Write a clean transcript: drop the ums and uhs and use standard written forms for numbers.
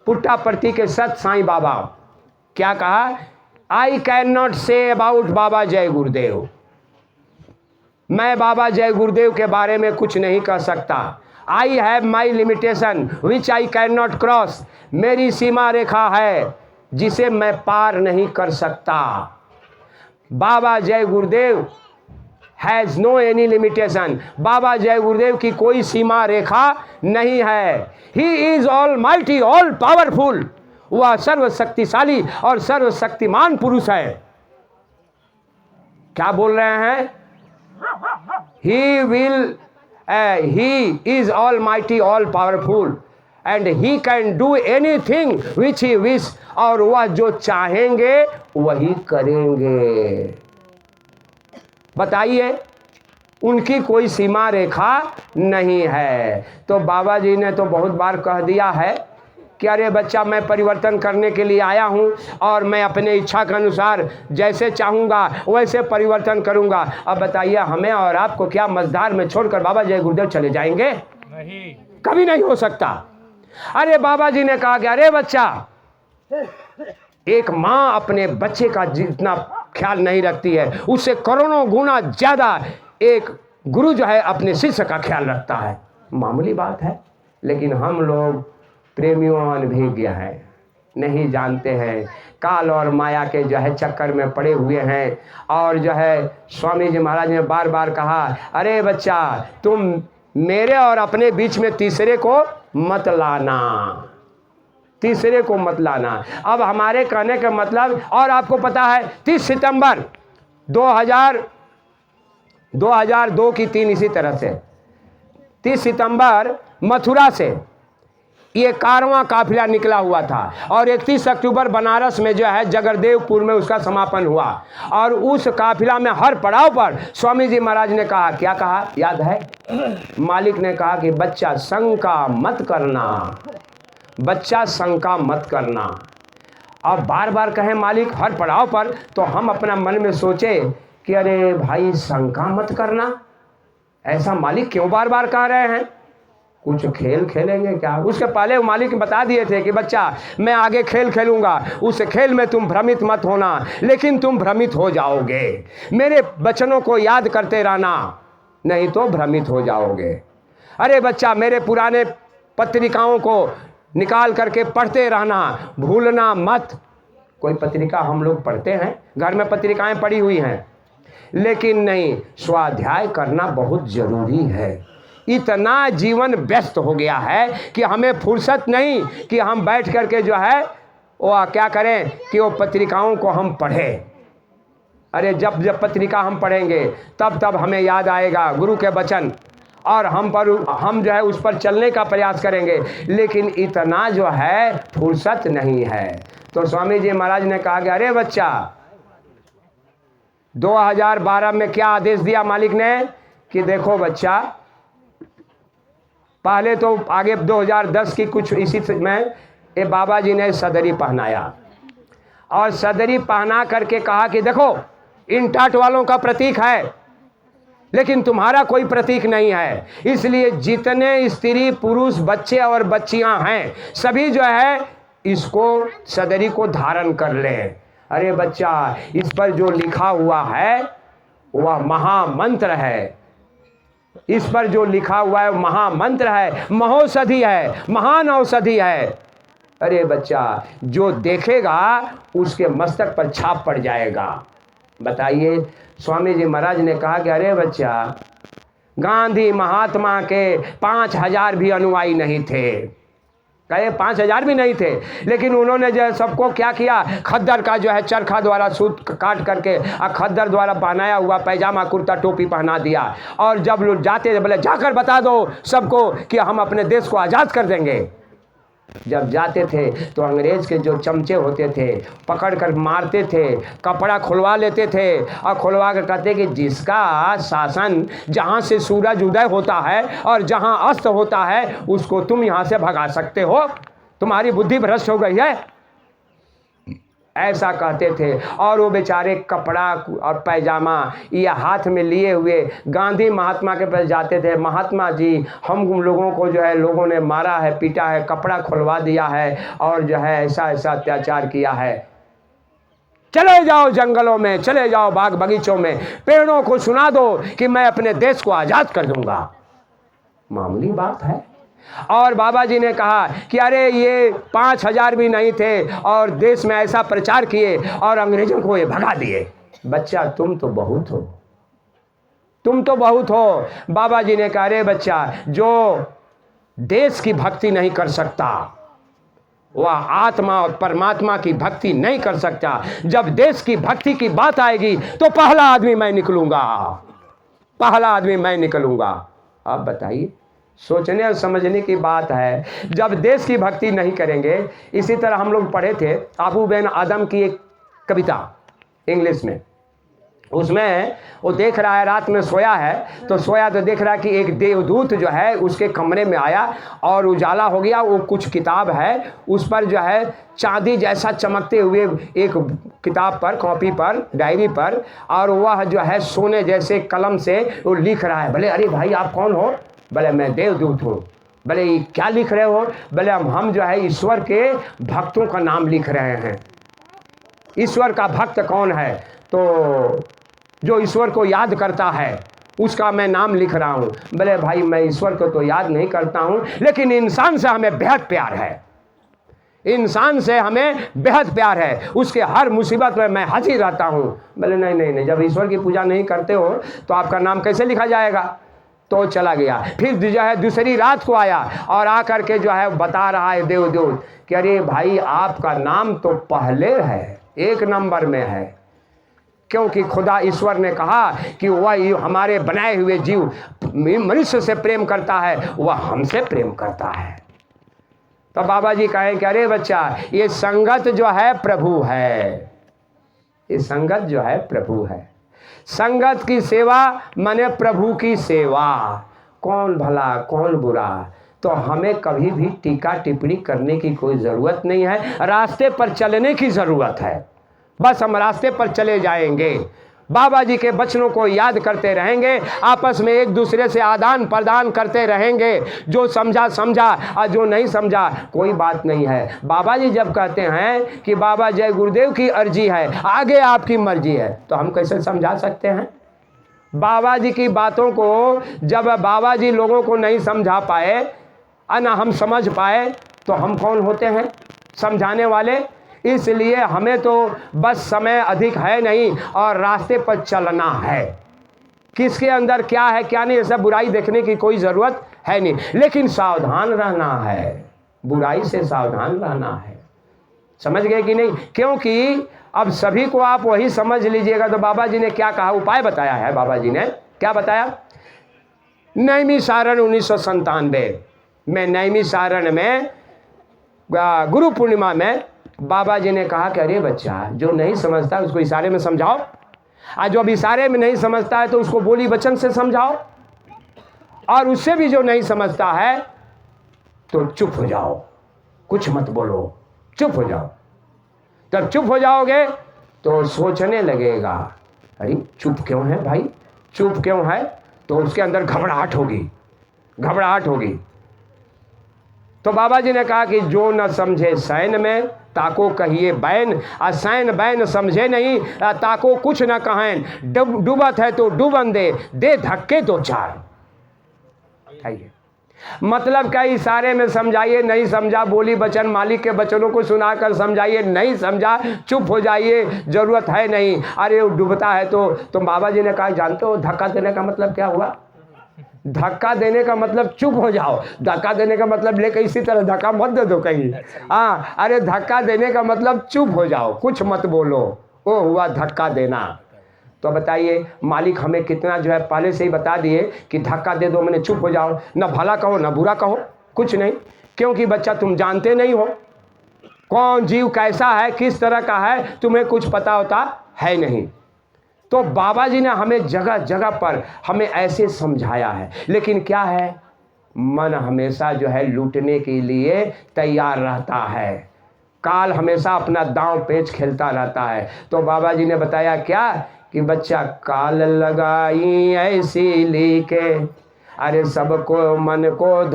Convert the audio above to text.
पुट्टापर्थी के सत साईं बाबा क्या कहा, I can not say about Baba Jai Gurudev, मैं बाबा जय गुरुदेव के बारे में कुछ नहीं कह सकता। I have my limitation which I can not cross, मेरी सीमा रेखा है जिसे मैं पार नहीं कर सकता। बाबा जय गुरुदेव हैज़ नो एनी लिमिटेशन, बाबा जय गुरुदेव की कोई सीमा रेखा नहीं है। He is all mighty all powerful, वह सर्वशक्तिशाली और सर्वशक्तिमान पुरुष है। क्या बोल रहे हैं, he is almighty all powerful and he can do anything which he wish, और वह जो चाहेंगे वही करेंगे। बताइए, उनकी कोई सीमा रेखा नहीं है। तो बाबा जी ने तो बहुत बार कह दिया है कि अरे बच्चा, मैं परिवर्तन करने के लिए आया हूँ और मैं अपने इच्छा के अनुसार जैसे चाहूँगा वैसे परिवर्तन करूँगा। अब बताइए, हमें और आपको क्या मझधार में छोड़कर बाबा जय गुरुदेव चले जाएंगे? नहीं, कभी नहीं हो सकता। अरे बाबा जी ने कहा कि अरे बच्चा, एक माँ अपने बच्चे का जितना ख्याल नहीं रखती है, उससे करोड़ों गुना ज़्यादा एक गुरु जो है अपने शिष्य का ख्याल रखता है। मामूली बात है, लेकिन हम लोग प्रेमियों अनभिज्ञ हैं, नहीं जानते हैं, काल और माया के जो है चक्कर में पड़े हुए हैं। और जो है स्वामी जी महाराज ने बार बार कहा, अरे बच्चा, तुम मेरे और अपने बीच में तीसरे को मत लाना, तीसरे को मत लाना। अब हमारे कहने का मतलब, और आपको पता है 30 सितंबर 2002 की 3 इसी तरह से 30 सितंबर मथुरा से ये 11वां काफिला निकला हुआ था और 31 अक्टूबर बनारस में जो है जगरदेवपुर में उसका समापन हुआ। और उस काफिला में हर पड़ाव पर स्वामी जी महाराज ने कहा, क्या कहा याद है? मालिक ने कहा कि बच्चा शंका मत करना, बच्चा शंका मत करना। अब बार बार कहें मालिक हर पड़ाव पर, तो हम अपना मन में सोचे कि अरे भाई शंका मत करना, ऐसा मालिक क्यों बार बार कह रहे हैं? कुछ खेल खेलेंगे क्या? उसके पहले मालिक बता दिए थे कि बच्चा, मैं आगे खेल खेलूंगा, उस खेल में तुम भ्रमित मत होना, लेकिन तुम भ्रमित हो जाओगे। मेरे वचनों को याद करते रहना, नहीं तो भ्रमित हो जाओगे। अरे बच्चा, मेरे पुराने पत्रिकाओं को निकाल करके पढ़ते रहना, भूलना मत। कोई पत्रिका हम लोग पढ़ते हैं, घर में पत्रिकाएं पड़ी हुई हैं, लेकिन नहीं, स्वाध्याय करना बहुत जरूरी है। इतना जीवन व्यस्त हो गया है कि हमें फुर्सत नहीं कि हम बैठ करके जो है वो क्या करें कि वो पत्रिकाओं को हम पढ़ें। अरे जब जब पत्रिका हम पढ़ेंगे तब हमें याद आएगा गुरु के वचन, और हम जो है उस पर चलने का प्रयास करेंगे, लेकिन इतना जो है फुर्सत नहीं है। तो स्वामी जी महाराज ने कहा कि अरे बच्चा, 2012 में क्या आदेश दिया मालिक ने कि देखो बच्चा, पहले तो आगे 2010 की कुछ इसी में ये बाबा जी ने सदरी पहनाया, और सदरी पहना करके कहा कि देखो, इन टाट वालों का प्रतीक है, लेकिन तुम्हारा कोई प्रतीक नहीं है, इसलिए जितने स्त्री पुरुष बच्चे और बच्चियां हैं सभी जो है इसको सदरी को धारण कर ले। अरे बच्चा, इस पर जो लिखा हुआ है वह महामंत्र है, इस पर जो लिखा हुआ है महामंत्र है, महौषधि है, महान औषधि है। अरे बच्चा, जो देखेगा उसके मस्तक पर छाप पड़ जाएगा। बताइए, स्वामी जी महाराज ने कहा कि अरे बच्चा, गांधी महात्मा के 5000 भी अनुयायी नहीं थे, कहे 5000 भी नहीं थे, लेकिन उन्होंने जो है सबको क्या किया, खद्दर का जो है चरखा द्वारा सूत काट करके और खद्दर द्वारा पहनाया हुआ पैजामा कुर्ता टोपी पहना दिया। और जब लोग जाते थे बोले जाकर बता दो सबको कि हम अपने देश को आज़ाद कर देंगे। जब जाते थे तो अंग्रेज के जो चमचे होते थे पकड़ कर मारते थे, कपड़ा खुलवा लेते थे और खुलवा कर कहते कि जिसका शासन जहाँ से सूरज उदय होता है और जहाँ अस्त होता है उसको तुम यहाँ से भगा सकते हो, तुम्हारी बुद्धि भ्रष्ट हो गई है। ऐसा कहते थे। और वो बेचारे कपड़ा और पैजामा या हाथ में लिए हुए गांधी महात्मा के पास जाते थे, महात्मा जी हम लोगों को जो है लोगों ने मारा है, पीटा है, कपड़ा खुलवा दिया है और जो है ऐसा ऐसा अत्याचार किया है, चले जाओ जंगलों में, चले जाओ बाग बगीचों में, पेड़ों को सुना दो कि मैं अपने देश को आज़ाद कर दूंगा। मामूली बात है। और बाबा जी ने कहा कि अरे ये 5000 भी नहीं थे और देश में ऐसा प्रचार किए और अंग्रेजों को ये भगा दिए। बच्चा तुम तो बहुत हो, तुम तो बहुत हो। बाबा जी ने कहा अरे बच्चा, जो देश की भक्ति नहीं कर सकता वह आत्मा और परमात्मा की भक्ति नहीं कर सकता। जब देश की भक्ति की बात आएगी तो पहला आदमी मैं निकलूंगा, पहला आदमी मैं निकलूंगा। आप बताइए, सोचने और समझने की बात है। जब देश की भक्ति नहीं करेंगे, इसी तरह हम लोग पढ़े थे आबू बिन आदम की एक कविता इंग्लिश में, उसमें वो देख रहा है, रात में सोया है तो सोया तो देख रहा है कि एक देवदूत जो है उसके कमरे में आया और उजाला हो गया। वो कुछ किताब है, उस पर जो है चांदी जैसा चमकते हुए एक किताब पर, कॉपी पर, डायरी पर, और वह जो है सोने जैसे कलम से वो लिख रहा है। बोले अरे भाई आप कौन हो? बोले मैं देवदूत हूँ। बोले क्या लिख रहे हो? बोले हम जो है ईश्वर के भक्तों का नाम लिख रहे हैं। ईश्वर का भक्त कौन है? तो जो ईश्वर को याद करता है उसका मैं नाम लिख रहा हूँ। बोले भाई मैं ईश्वर को तो याद नहीं करता हूँ, लेकिन इंसान से हमें बेहद प्यार है, इंसान से हमें बेहद प्यार है, उसके हर मुसीबत में मैं हाजिर रहता हूँ। बोले नहीं नहीं नहीं, जब ईश्वर की पूजा नहीं करते हो तो आपका नाम कैसे लिखा जाएगा? तो चला गया। फिर जो है दूसरी रात को आया और आकर के जो है बता रहा है देवदूत कि अरे भाई आपका नाम तो पहले है, 1 नंबर में है, क्योंकि खुदा ईश्वर ने कहा कि वह हमारे बनाए हुए जीव मनुष्य से प्रेम करता है, वह हमसे प्रेम करता है। तो बाबा जी कहें कि अरे बच्चा, ये संगत जो है प्रभु है, ये संगत जो है प्रभु है। संगत की सेवा माने प्रभु की सेवा। कौन भला कौन बुरा, तो हमें कभी भी टीका टिप्पणी करने की कोई ज़रूरत नहीं है, रास्ते पर चलने की ज़रूरत है। बस हम रास्ते पर चले जाएंगे, बाबा जी के वचनों को याद करते रहेंगे, आपस में एक दूसरे से आदान प्रदान करते रहेंगे। जो समझा समझा और जो नहीं समझा कोई बात नहीं है। बाबा जी जब कहते हैं कि बाबा जय गुरुदेव की अर्जी है, आगे आपकी मर्जी है, तो हम कैसे समझा सकते हैं? बाबा जी की बातों को जब बाबा जी लोगों को नहीं समझा पाए और ना हम समझ पाए तो हम कौन होते हैं समझाने वाले? इसलिए हमें तो बस समय अधिक है नहीं और रास्ते पर चलना है। किसके अंदर क्या है क्या नहीं, ऐसा बुराई देखने की कोई ज़रूरत है नहीं, लेकिन सावधान रहना है, बुराई से सावधान रहना है। समझ गए कि नहीं? क्योंकि अब सभी को आप वही समझ लीजिएगा। तो बाबा जी ने क्या कहा, उपाय बताया है। बाबा जी ने क्या बताया? नैमिषारण 1997 में, नैमिषारण में गुरु पूर्णिमा में बाबा जी ने कहा कि अरे बच्चा, जो नहीं समझता है उसको इशारे में समझाओ, और जो अब इशारे में नहीं समझता है तो उसको बोली वचन से समझाओ, और उससे भी जो नहीं समझता है तो चुप हो जाओ, कुछ मत बोलो, चुप हो जाओ। तब चुप हो जाओगे तो सोचने लगेगा अरे चुप क्यों है भाई, चुप क्यों है, तो उसके अंदर घबराहट होगी, घबराहट होगी। तो बाबा जी ने कहा कि जो न समझे सैन में ताको कहिए बैन, आ सैन बैन समझे नहीं ताको कुछ न कहें, डूबत है तो डूबन दे धक्के तो 4। मतलब क्या, इशारे में समझाइए, नहीं समझा बोली वचन मालिक के वचनों को सुनाकर समझाइए, नहीं समझा चुप हो जाइए, जरूरत है नहीं। अरे वो डूबता है तो बाबा जी ने कहा जानते हो धक्का देने का मतलब क्या हुआ? धक्का देने का मतलब चुप हो जाओ, धक्का देने का मतलब लेकर इसी तरह धक्का मत दे दो कहीं। हाँ, अरे धक्का देने का मतलब चुप हो जाओ, कुछ मत बोलो, वो हुआ धक्का देना। तो बताइए मालिक हमें कितना जो है पहले से ही बता दिए कि धक्का दे दो मैंने चुप हो जाओ, ना भला कहो ना बुरा कहो, कुछ नहीं। क्योंकि बच्चा तुम जानते नहीं हो कौन जीव कैसा है, किस तरह का है, तुम्हें कुछ पता होता है नहीं। तो बाबा जी ने हमें जगह जगह पर हमें ऐसे समझाया है, लेकिन क्या है, मन हमेशा जो है लूटने के लिए तैयार रहता है। काल हमेशा अपना दांव पेच खेलता रहता है। तो बाबा जी ने बताया क्या कि बच्चा काल लगाई ऐसी लीके, अरे सबको मन को